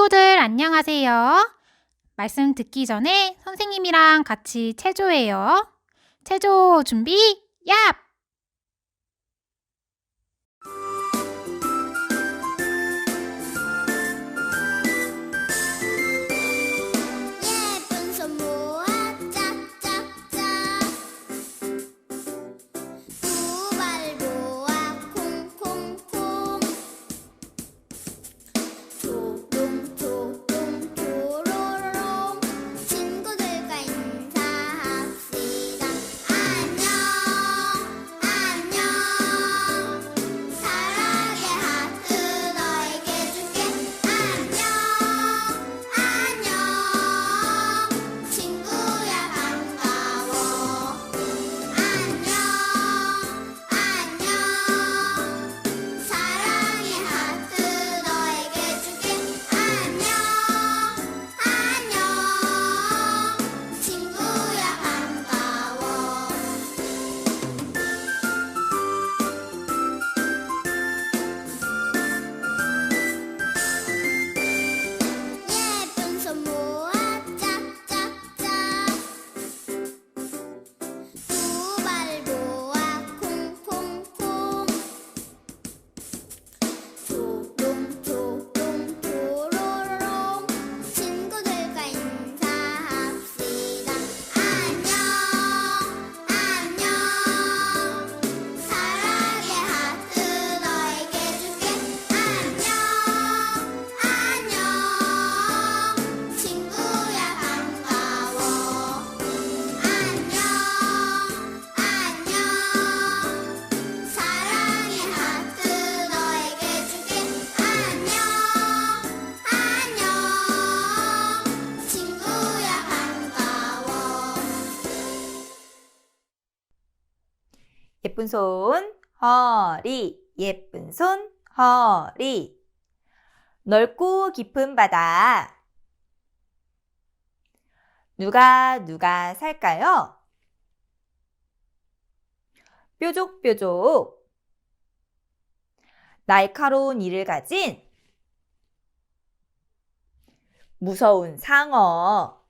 친구들 안녕하세요. 말씀 듣기 전에 선생님이랑 같이 체조해요. 체조 준비, 얍! 예쁜 손 모아 짝짝짝 두 발 모아 콩콩콩 조롱조롱 조로롱 친구들과 인사합시다. 안녕 안녕 사랑의 하트 너에게 줄게. 안녕 안녕 친구야 반가워. 안녕 안녕 사랑의 하트 너에게 줄게. 안녕 안녕 친구야 반가워. 예쁜 손 모아 짝짝짝 두 발 모아 콩콩콩 조롱조롱 조로롱 친구들과 인사합시다. 안녕 안녕 사랑의 하트 너에게 줄게. 안녕 안녕 친구야 반가워. 안녕 안녕 사랑의 하트 너에게 줄게. 안녕 안녕 친구야 반가워. 예쁜 손, 허리, 예쁜 손, 허리. 넓고 깊은 바다. 누가 살까요? 뾰족뾰족. 날카로운 이를 가진 무서운 상어.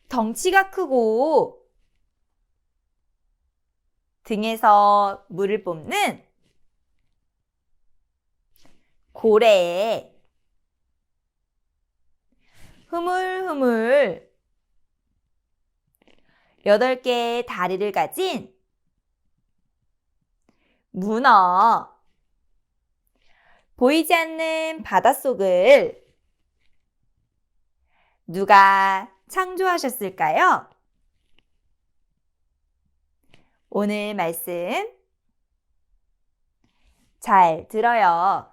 덩치가 크고 등에서 물을 뿜는 고래. 흐물흐물 8개의 다리를 가진 문어. 보이지 않는 바닷속을 누가 창조하셨을까요? 오늘 말씀 잘 들어요.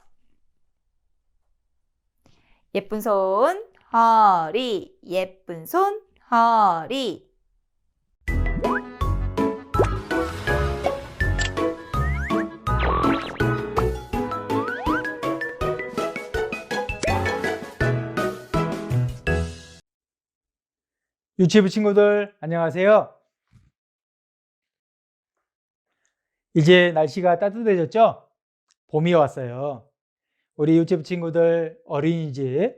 예쁜 손, 허리, 예쁜 손, 허리. 유치부 친구들 안녕하세요. 이제 날씨가 따뜻해졌죠? 봄이 왔어요. 우리 유치부 친구들 어린이집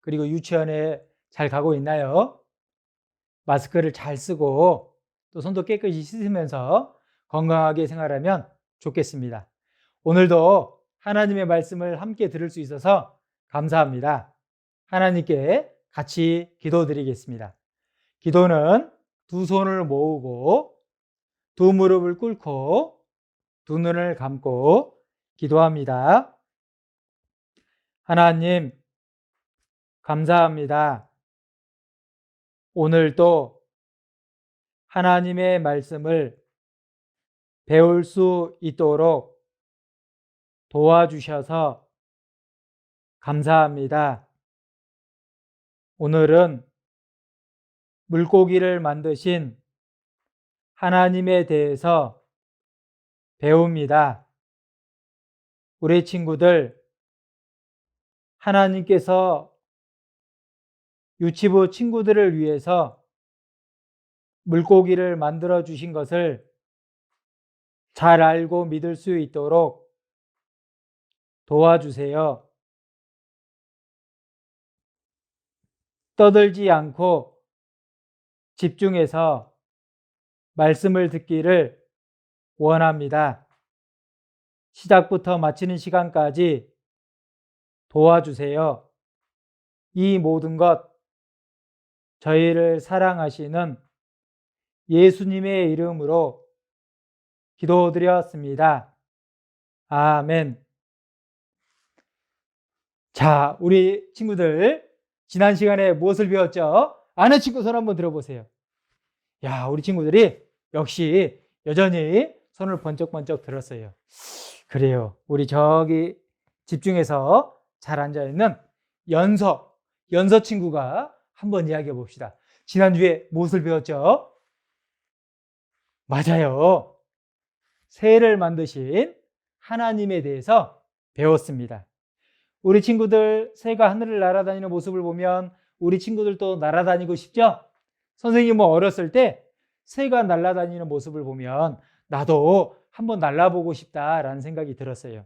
그리고 유치원에 잘 가고 있나요? 마스크를 잘 쓰고 또 손도 깨끗이 씻으면서 건강하게 생활하면 좋겠습니다. 오늘도 하나님의 말씀을 함께 들을 수 있어서 감사합니다. 하나님께 같이 기도드리겠습니다. 기도는 두 손을 모으고 두 무릎을 꿇고 두 눈을 감고 기도합니다. 하나님, 감사합니다. 오늘도 하나님의 말씀을 배울 수 있도록 도와주셔서 감사합니다. 오늘은 물고기를 만드신 하나님에 대해서 배웁니다. 우리 친구들, 하나님께서 유치부 친구들을 위해서 물고기를 만들어 주신 것을 잘 알고 믿을 수 있도록 도와주세요. 떠들지 않고 집중해서 말씀을 듣기를 원합니다. 시작부터 마치는 시간까지 도와주세요. 이 모든 것 저희를 사랑하시는 예수님의 이름으로 기도드렸습니다. 아멘. 자, 우리 친구들 지난 시간에 무엇을 배웠죠? 아는 친구 손 한번 들어보세요. 야, 우리 친구들이 역시 여전히 손을 번쩍번쩍 들었어요. 그래요. 우리 저기 집중해서 잘 앉아있는 연서 친구가 한번 이야기해 봅시다. 지난주에 무엇을 배웠죠? 맞아요. 새를 만드신 하나님에 대해서 배웠습니다. 우리 친구들 새가 하늘을 날아다니는 모습을 보면 우리 친구들도 날아다니고 싶죠? 선생님은 어렸을 때 새가 날아다니는 모습을 보면 나도 한번 날아보고 싶다라는 생각이 들었어요.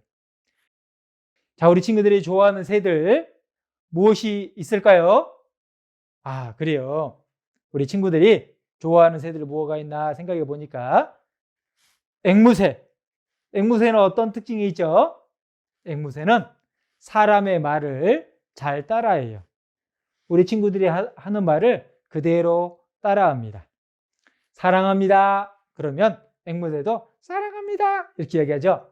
자, 우리 친구들이 좋아하는 새들 무엇이 있을까요? 아, 그래요. 우리 친구들이 좋아하는 새들이 뭐가 있나 생각해 보니까 앵무새는 어떤 특징이 있죠? 앵무새는 사람의 말을 잘 따라해요. 우리 친구들이 하는 말을 그대로 따라합니다. 사랑합니다. 그러면 앵무새도 사랑합니다. 이렇게 이야기하죠.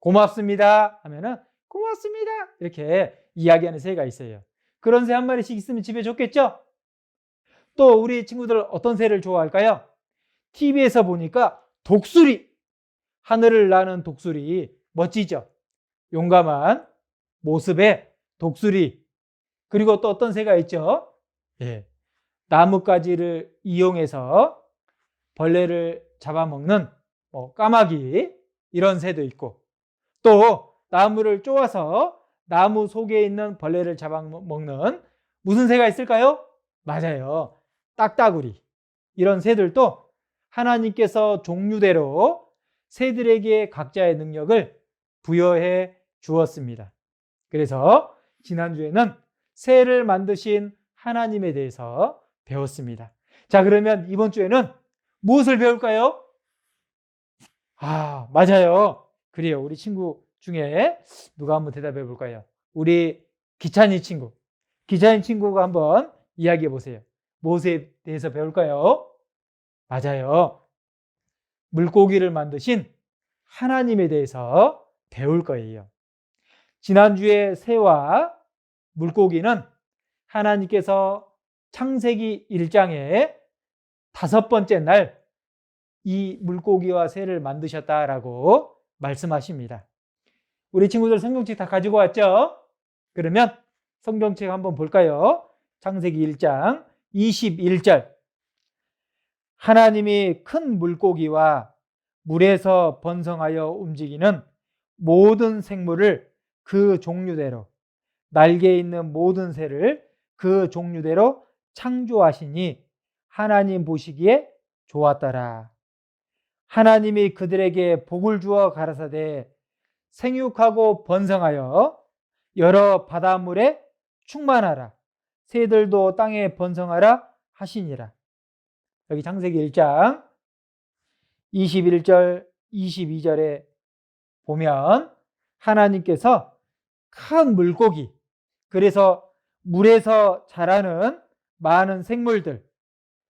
고맙습니다. 하면은 고맙습니다. 이렇게 이야기하는 새가 있어요. 그런 새 한 마리씩 있으면 집에 좋겠죠? 또 우리 친구들 어떤 새를 좋아할까요? TV에서 보니까 독수리, 하늘을 나는 독수리 멋지죠? 용감한 모습의 독수리. 그리고 또 어떤 새가 있죠? 예, 나뭇가지를 이용해서 벌레를 잡아먹는 까마귀, 이런 새도 있고, 또 나무를 쪼아서 나무 속에 있는 벌레를 잡아먹는 무슨 새가 있을까요? 맞아요. 딱따구리. 이런 새들도 하나님께서 종류대로 새들에게 각자의 능력을 부여해 주었습니다. 그래서 지난주에는 새를 만드신 하나님에 대해서 배웠습니다. 자, 그러면 이번 주에는 무엇을 배울까요? 아, 맞아요. 그래요. 우리 친구 중에 누가 한번 대답해 볼까요? 우리 기찬이 친구가 한번 이야기해 보세요. 무엇에 대해서 배울까요? 맞아요. 물고기를 만드신 하나님에 대해서 배울 거예요. 지난주에 새와 물고기는 하나님께서 창세기 1장에 5번째 날 이 물고기와 새를 만드셨다라고 말씀하십니다. 우리 친구들 성경책 다 가지고 왔죠? 그러면 성경책 한번 볼까요? 창세기 1장 21절. 하나님이 큰 물고기와 물에서 번성하여 움직이는 모든 생물을 그 종류대로, 날개 있는 모든 새를 그 종류대로 창조하시니 하나님 보시기에 좋았더라. 하나님이 그들에게 복을 주어 가라사대 생육하고 번성하여 여러 바닷물에 충만하라. 새들도 땅에 번성하라 하시니라. 여기 창세기 1장 21절 22절에 보면 하나님께서 큰 물고기, 그래서 물에서 자라는 많은 생물들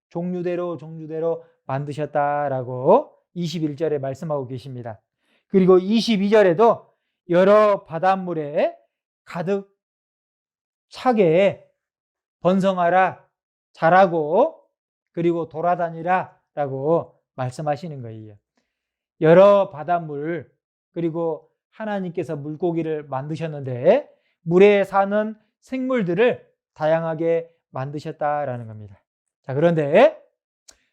종류대로 만드셨다라고 21절에 말씀하고 계십니다. 그리고 22절에도 여러 바닷물에 가득 차게 번성하라, 자라고, 그리고 돌아다니라 라고 말씀하시는 거예요. 여러 바닷물, 그리고 하나님께서 물고기를 만드셨는데 물에 사는 생물들을 다양하게 만드셨다라는 겁니다. 자, 그런데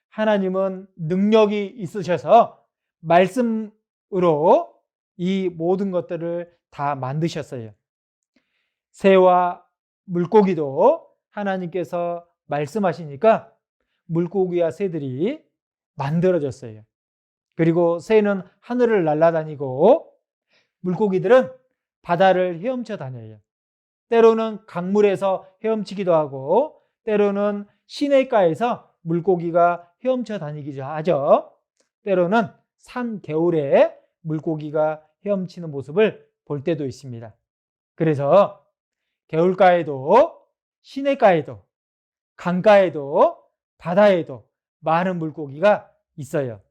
하나님은 능력이 있으셔서 말씀으로 이 모든 것들을 다 만드셨어요. 새와 물고기도 하나님께서 말씀하시니까 물고기와 새들이 만들어졌어요. 그리고 새는 하늘을 날아다니고 물고기들은 바다를 헤엄쳐 다녀요. 때로는 강물에서 헤엄치기도 하고 때로는 시냇가에서 물고기가 헤엄쳐 다니기도 하죠. 때로는 산 개울에 물고기가 헤엄치는 모습을 볼 때도 있습니다. 그래서 개울가에도 시냇가에도 강가에도 바다에도 많은 물고기가 있어요.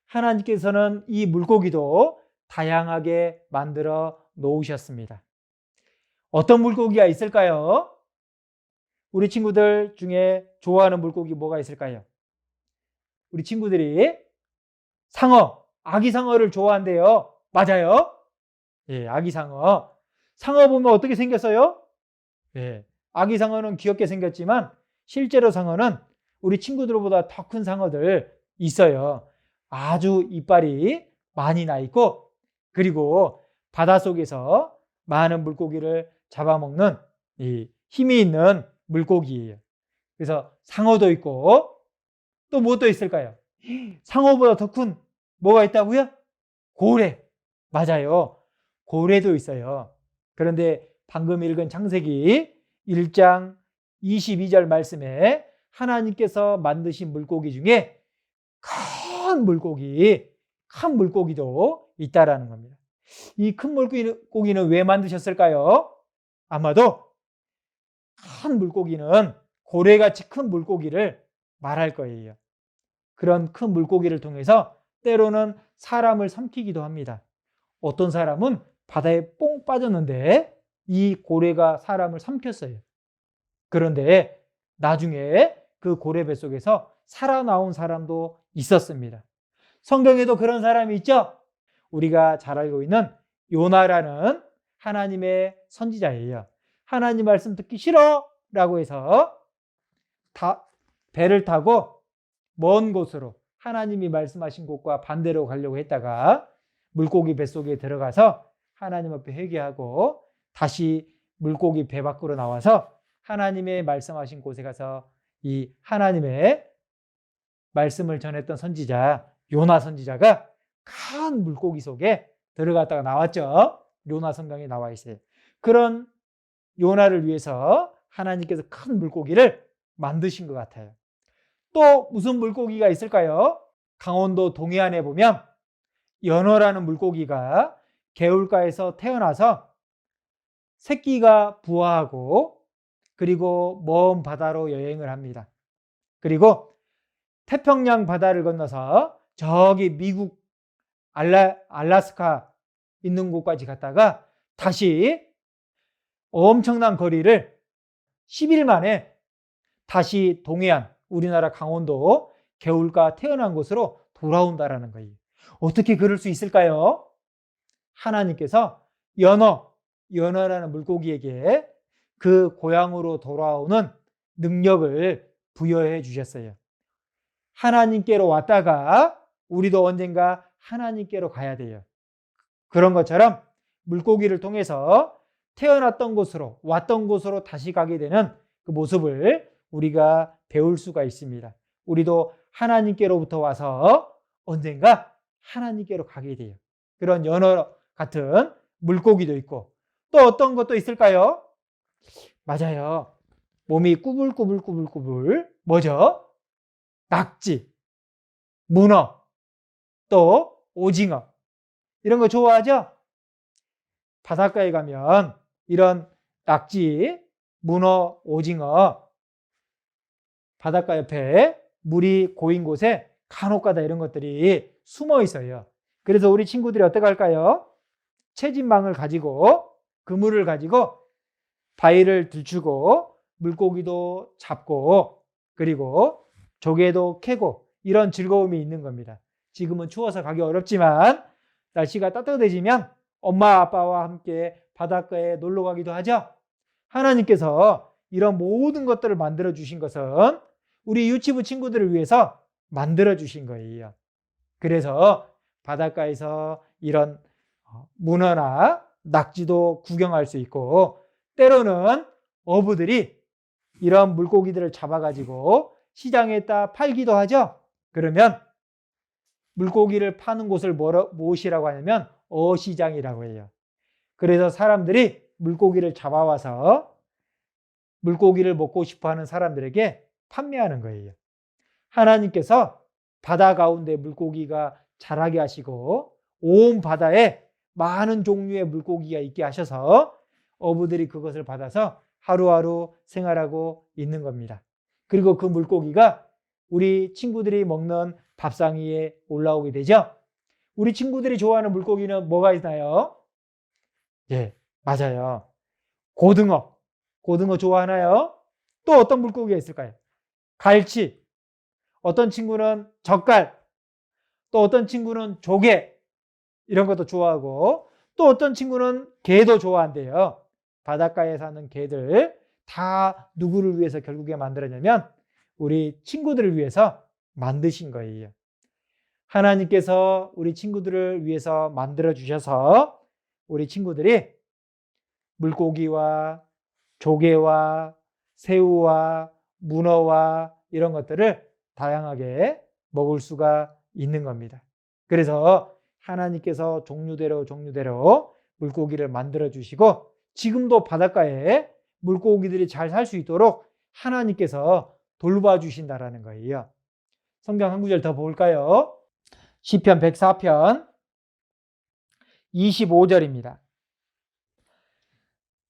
하나님께서는 이 물고기도 다양하게 만들어 놓으셨습니다. 어떤 물고기가 있을까요? 우리 친구들 중에 좋아하는 물고기 뭐가 있을까요? 우리 친구들이 상어, 아기 상어를 좋아한대요. 맞아요? 예, 아기 상어. 상어 보면 어떻게 생겼어요? 예, 아기 상어는 귀엽게 생겼지만 실제로 상어는 우리 친구들보다 더 큰 상어들 있어요. 아주 이빨이 많이 나 있고 그리고 바닷속에서 많은 물고기를 잡아먹는 이 힘이 있는 물고기예요. 그래서 상어도 있고 또 뭐 또 있을까요? 상어보다 더 큰 뭐가 있다고요? 고래. 맞아요. 고래도 있어요. 그런데 방금 읽은 창세기 1장 22절 말씀에 하나님께서 만드신 물고기 중에 큰 물고기도 있다라는 겁니다. 이 큰 물고기는 왜 만드셨을까요? 아마도 큰 물고기는 고래같이 큰 물고기를 말할 거예요. 그런 큰 물고기를 통해서 때로는 사람을 삼키기도 합니다. 어떤 사람은 바다에 뽕 빠졌는데 이 고래가 사람을 삼켰어요. 그런데 나중에 그 고래 뱃속에서 살아나온 사람도 있었습니다. 성경에도 그런 사람이 있죠? 우리가 잘 알고 있는 요나라는 하나님의 선지자예요. 하나님 말씀 듣기 싫어! 라고 해서 배를 타고 먼 곳으로 하나님이 말씀하신 곳과 반대로 가려고 했다가 물고기 뱃속에 들어가서 하나님 앞에 회개하고 다시 물고기 배 밖으로 나와서 하나님의 말씀하신 곳에 가서 이 하나님의 말씀을 전했던 선지자 요나 선지자가 큰 물고기 속에 들어갔다가 나왔죠. 요나 성경에 나와 있어요. 그런 요나를 위해서 하나님께서 큰 물고기를 만드신 것 같아요. 또 무슨 물고기가 있을까요? 강원도 동해안에 보면 연어라는 물고기가 개울가에서 태어나서 새끼가 부화하고 그리고 먼 바다로 여행을 합니다. 그리고 태평양 바다를 건너서 저기 미국 알래스카 있는 곳까지 갔다가 다시 엄청난 거리를 10일 만에 다시 동해안, 우리나라 강원도 개울가 태어난 곳으로 돌아온다라는 거예요. 어떻게 그럴 수 있을까요? 하나님께서 연어라는 물고기에게 그 고향으로 돌아오는 능력을 부여해 주셨어요. 하나님께로 왔다가 우리도 언젠가 하나님께로 가야 돼요. 그런 것처럼 물고기를 통해서 태어났던 곳으로 왔던 곳으로 다시 가게 되는 그 모습을 우리가 배울 수가 있습니다. 우리도 하나님께로부터 와서 언젠가 하나님께로 가게 돼요. 그런 연어 같은 물고기도 있고 또 어떤 것도 있을까요? 맞아요. 몸이 꾸불꾸불꾸불꾸불 뭐죠? 낙지, 문어, 또 오징어 이런 거 좋아하죠? 바닷가에 가면 이런 낙지, 문어, 오징어 바닷가 옆에 물이 고인 곳에 간혹가다 이런 것들이 숨어 있어요. 그래서 우리 친구들이 어떻게 할까요? 채집망을 가지고 그물을 가지고 바위를 들추고 물고기도 잡고 그리고 조개도 캐고 이런 즐거움이 있는 겁니다. 지금은 추워서 가기 어렵지만 날씨가 따뜻해지면 엄마 아빠와 함께 바닷가에 놀러 가기도 하죠. 하나님께서 이런 모든 것들을 만들어 주신 것은 우리 유치부 친구들을 위해서 만들어 주신 거예요. 그래서 바닷가에서 이런 문어나 낙지도 구경할 수 있고 때로는 어부들이 이런 물고기들을 잡아가지고 시장에다 팔기도 하죠. 그러면 물고기를 파는 곳을 무엇이라고 하냐면 어시장이라고 해요. 그래서 사람들이 물고기를 잡아와서 물고기를 먹고 싶어 하는 사람들에게 판매하는 거예요. 하나님께서 바다 가운데 물고기가 자라게 하시고 온 바다에 많은 종류의 물고기가 있게 하셔서 어부들이 그것을 받아서 하루하루 생활하고 있는 겁니다. 그리고 그 물고기가 우리 친구들이 먹는 밥상 위에 올라오게 되죠. 우리 친구들이 좋아하는 물고기는 뭐가 있나요? 예, 맞아요. 고등어. 고등어 좋아하나요? 또 어떤 물고기가 있을까요? 갈치. 어떤 친구는 젓갈. 또 어떤 친구는 조개. 이런 것도 좋아하고 또 어떤 친구는 게도 좋아한대요. 바닷가에 사는 개들 다 누구를 위해서 결국에 만들었냐면 우리 친구들을 위해서 만드신 거예요. 하나님께서 우리 친구들을 위해서 만들어 주셔서 우리 친구들이 물고기와 조개와 새우와 문어와 이런 것들을 다양하게 먹을 수가 있는 겁니다. 그래서 하나님께서 종류대로 물고기를 만들어 주시고 지금도 바닷가에 물고기들이 잘 살 수 있도록 하나님께서 돌봐주신다라는 거예요. 성경 한 구절 더 볼까요? 시편 104편 25절입니다.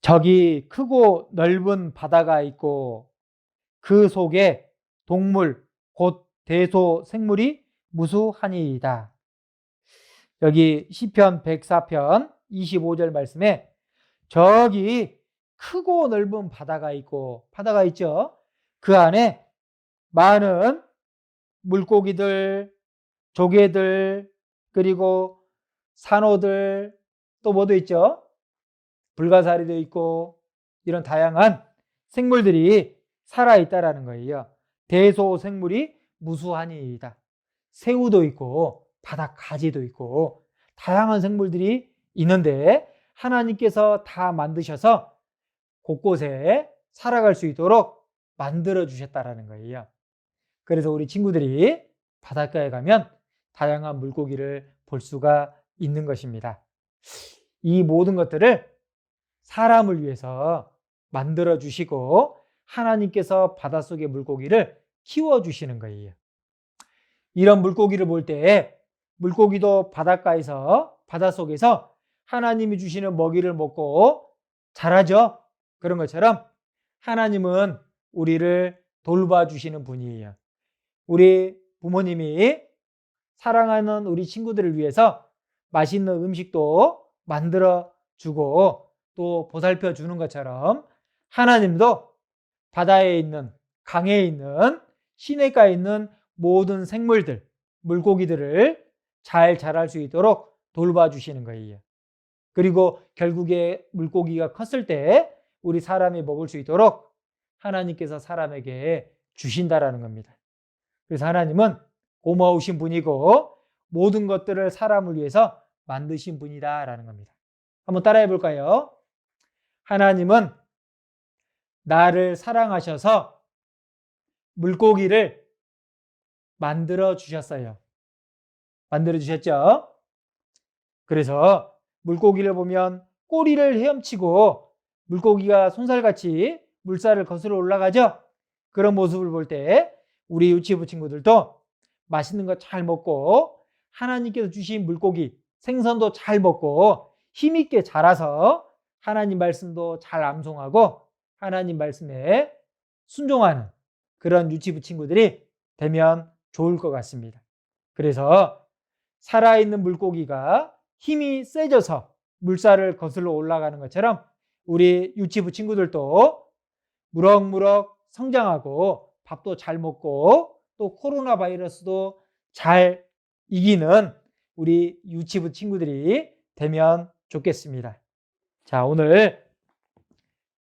저기 크고 넓은 바다가 있고 그 속에 동물 곧 대소 생물이 무수하니이다. 여기 시편 104편 25절 말씀에 저기 크고 넓은 바다가 있고 바다가 있죠. 그 안에 많은 물고기들, 조개들, 그리고 산호들 또 뭐도 있죠? 불가사리도 있고 이런 다양한 생물들이 살아있다라는 거예요. 대소생물이 무수하니이다. 새우도 있고 바다 가지도 있고 다양한 생물들이 있는데 하나님께서 다 만드셔서 곳곳에 살아갈 수 있도록 만들어 주셨다라는 거예요. 그래서 우리 친구들이 바닷가에 가면 다양한 물고기를 볼 수가 있는 것입니다. 이 모든 것들을 사람을 위해서 만들어 주시고 하나님께서 바닷속의 물고기를 키워 주시는 거예요. 이런 물고기를 볼 때 물고기도 바닷가에서 바닷속에서 하나님이 주시는 먹이를 먹고 자라죠. 그런 것처럼 하나님은 우리를 돌봐주시는 분이에요. 우리 부모님이 사랑하는 우리 친구들을 위해서 맛있는 음식도 만들어 주고 또 보살펴 주는 것처럼 하나님도 바다에 있는 강에 있는 시냇가에 있는 모든 생물들, 물고기들을 잘 자랄 수 있도록 돌봐주시는 거예요. 그리고 결국에 물고기가 컸을 때 우리 사람이 먹을 수 있도록 하나님께서 사람에게 주신다라는 겁니다. 그래서 하나님은 고마우신 분이고 모든 것들을 사람을 위해서 만드신 분이다라는 겁니다. 한번 따라해 볼까요? 하나님은 나를 사랑하셔서 물고기를 만들어 주셨어요. 만들어 주셨죠? 그래서 물고기를 보면 꼬리를 헤엄치고 물고기가 손살같이 물살을 거슬러 올라가죠? 그런 모습을 볼 때 우리 유치부 친구들도 맛있는 거 잘 먹고 하나님께서 주신 물고기, 생선도 잘 먹고 힘있게 자라서 하나님 말씀도 잘 암송하고 하나님 말씀에 순종하는 그런 유치부 친구들이 되면 좋을 것 같습니다. 그래서 살아있는 물고기가 힘이 세져서 물살을 거슬러 올라가는 것처럼 우리 유치부 친구들도 무럭무럭 성장하고 밥도 잘 먹고 또 코로나 바이러스도 잘 이기는 우리 유치부 친구들이 되면 좋겠습니다. 자, 오늘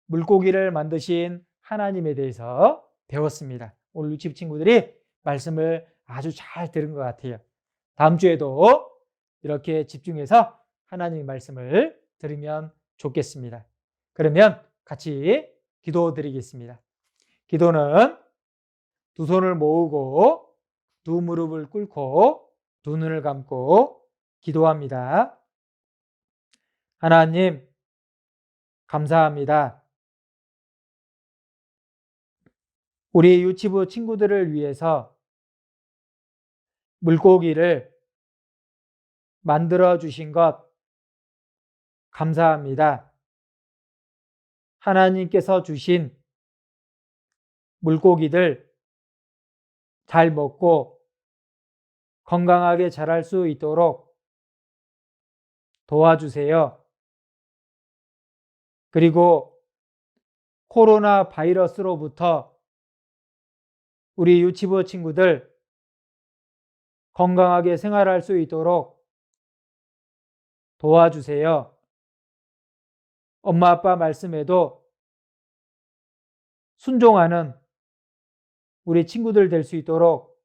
물고기를 만드신 하나님에 대해서 배웠습니다. 오늘 유치부 친구들이 말씀을 아주 잘 들은 것 같아요. 다음 주에도 이렇게 집중해서 하나님의 말씀을 들으면 좋겠습니다. 그러면 같이 기도드리겠습니다. 기도는 두 손을 모으고 두 무릎을 꿇고 두 눈을 감고 기도합니다. 하나님, 감사합니다. 우리 유치부 친구들을 위해서 물고기를 만들어 주신 것 감사합니다. 하나님께서 주신 물고기들 잘 먹고 건강하게 자랄 수 있도록 도와주세요. 그리고 코로나 바이러스로부터 우리 유치부 친구들 건강하게 생활할 수 있도록 도와주세요. 엄마 아빠 말씀에도 순종하는 우리 친구들 될 수 있도록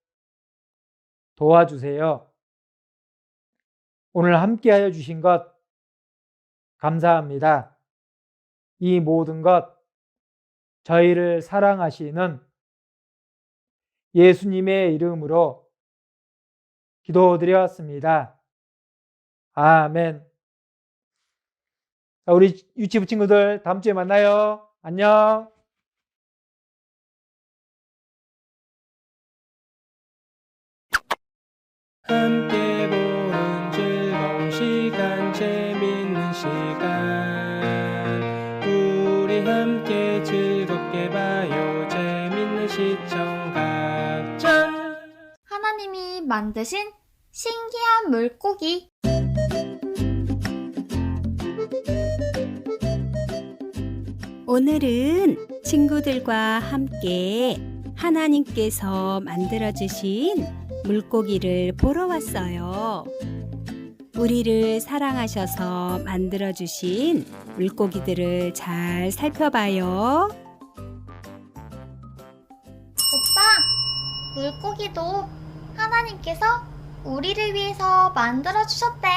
도와주세요. 오늘 함께하여 주신 것 감사합니다. 이 모든 것 저희를 사랑하시는 예수님의 이름으로 기도드렸습니다. 아멘. 자, 우리 유치부 친구들 다음 주에 만나요. 안녕. 함께 보는 즐거운 시간, 재밌는 시간. 우리 함께 즐겁게 봐요. 재밌는 시청 각자. 하나님이 만드신 신기한 물고기. 오늘은 친구들과 함께 하나님께서 만들어주신 물고기를 보러 왔어요. 우리를 사랑하셔서 만들어주신 물고기들을 잘 살펴봐요. 오빠, 물고기도 하나님께서 우리를 위해서 만들어주셨대.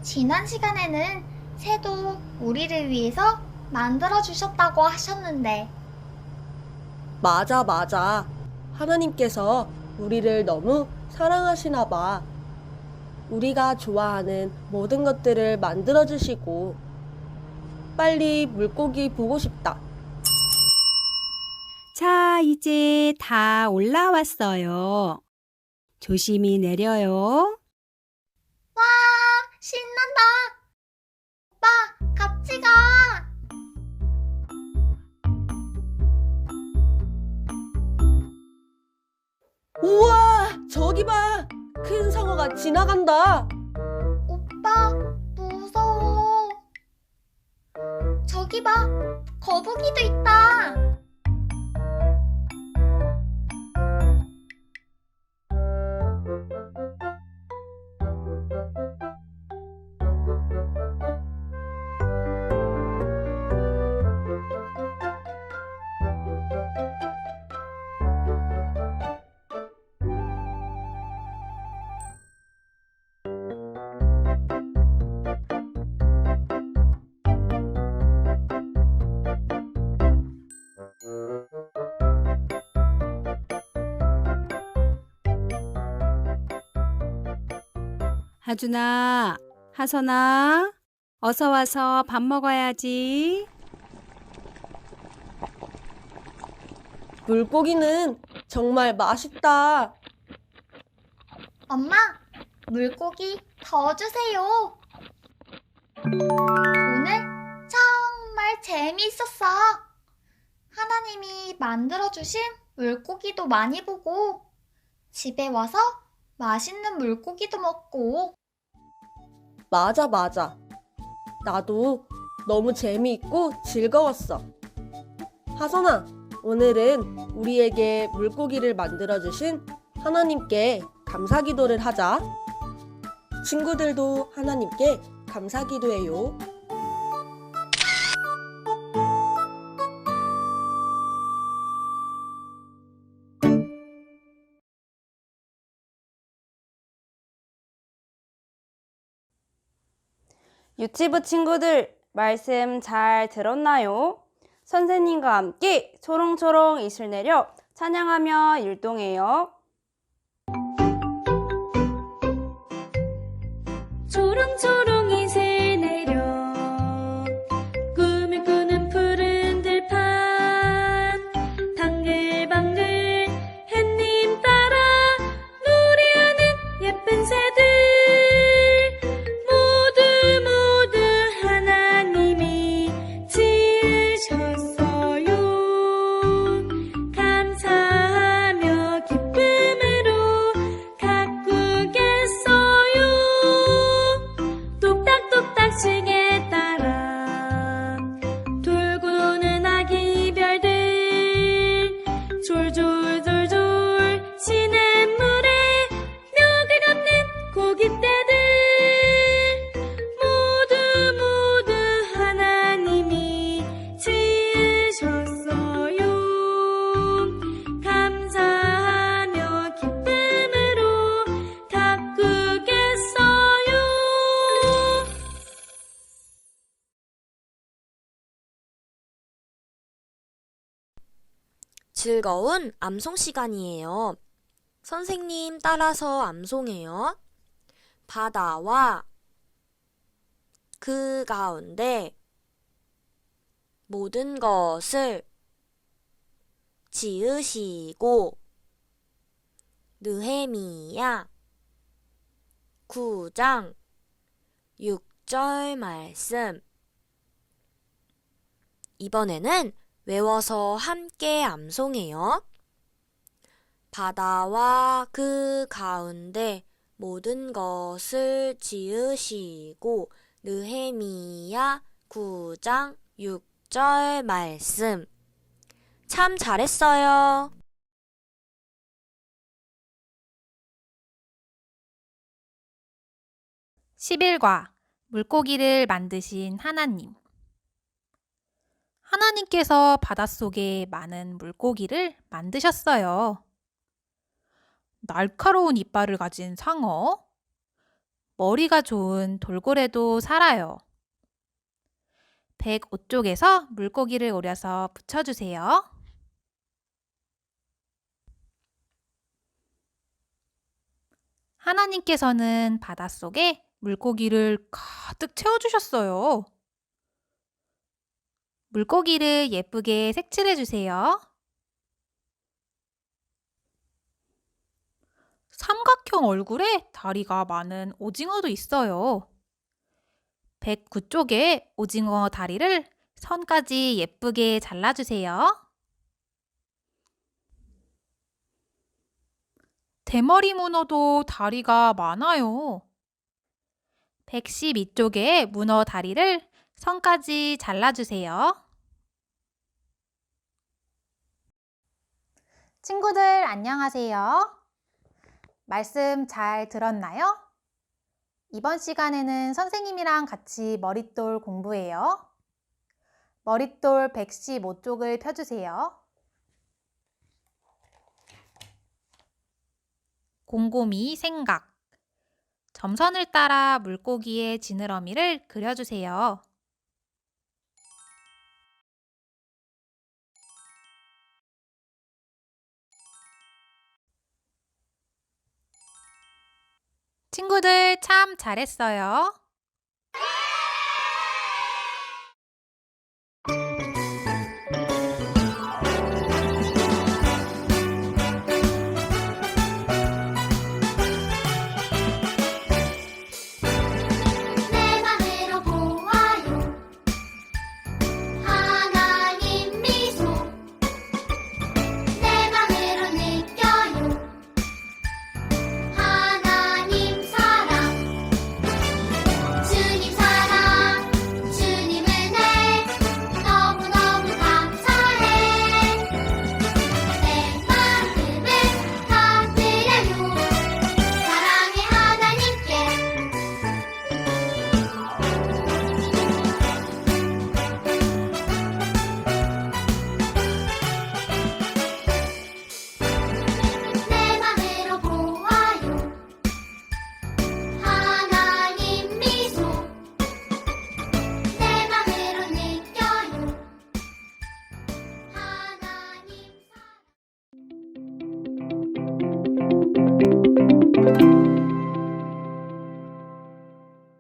지난 시간에는 새도 우리를 위해서 만들어주셨다고 하셨는데. 맞아. 하나님께서 우리를 너무 사랑하시나 봐. 우리가 좋아하는 모든 것들을 만들어주시고. 빨리 물고기 보고 싶다. 자, 이제 다 올라왔어요. 조심히 내려요. 와, 신난다. 오빠, 같이 가. 우와, 저기 봐. 큰 상어가 지나간다. 오빠, 무서워. 저기 봐, 거북이도 있다. 하준아, 하선아, 어서 와서 밥 먹어야지. 물고기는 정말 맛있다. 엄마, 물고기 더 주세요. 오늘 정말 재미있었어. 하나님이 만들어주신 물고기도 많이 보고 집에 와서 맛있는 물고기도 먹고. 맞아. 나도 너무 재미있고 즐거웠어. 하선아, 오늘은 우리에게 물고기를 만들어주신 하나님께 감사 기도를 하자. 친구들도 하나님께 감사 기도해요. 유치부 친구들, 말씀 잘 들었나요? 선생님과 함께 초롱초롱 이슬 내려 찬양하며 율동해요. 초롱초롱 이슬 내려 꿈을 꾸는 푸른 들판, 즐거운 암송 시간이에요. 선생님 따라서 암송해요. 바다와 그 가운데 모든 것을 지으시고 느헤미야 9장 6절 말씀. 이번에는 외워서 함께 암송해요. 바다와 그 가운데 모든 것을 지으시고 느헤미야 9장 6절 말씀. 참 잘했어요. (11과) 물고기를 만드신 하나님. 하나님께서 바닷속에 많은 물고기를 만드셨어요. 날카로운 이빨을 가진 상어, 머리가 좋은 돌고래도 살아요. 105쪽에서 물고기를 오려서 붙여주세요. 하나님께서는 바닷속에 물고기를 가득 채워주셨어요. 물고기를 예쁘게 색칠해주세요. 삼각형 얼굴에 다리가 많은 오징어도 있어요. 109쪽에 오징어 다리를 선까지 예쁘게 잘라주세요. 대머리 문어도 다리가 많아요. 112쪽에 문어 다리를 선까지 잘라주세요. 친구들 안녕하세요. 말씀 잘 들었나요? 이번 시간에는 선생님이랑 같이 머릿돌 공부해요. 머릿돌 115쪽을 펴주세요. 곰곰이 생각. 점선을 따라 물고기의 지느러미를 그려주세요. 친구들 참 잘했어요.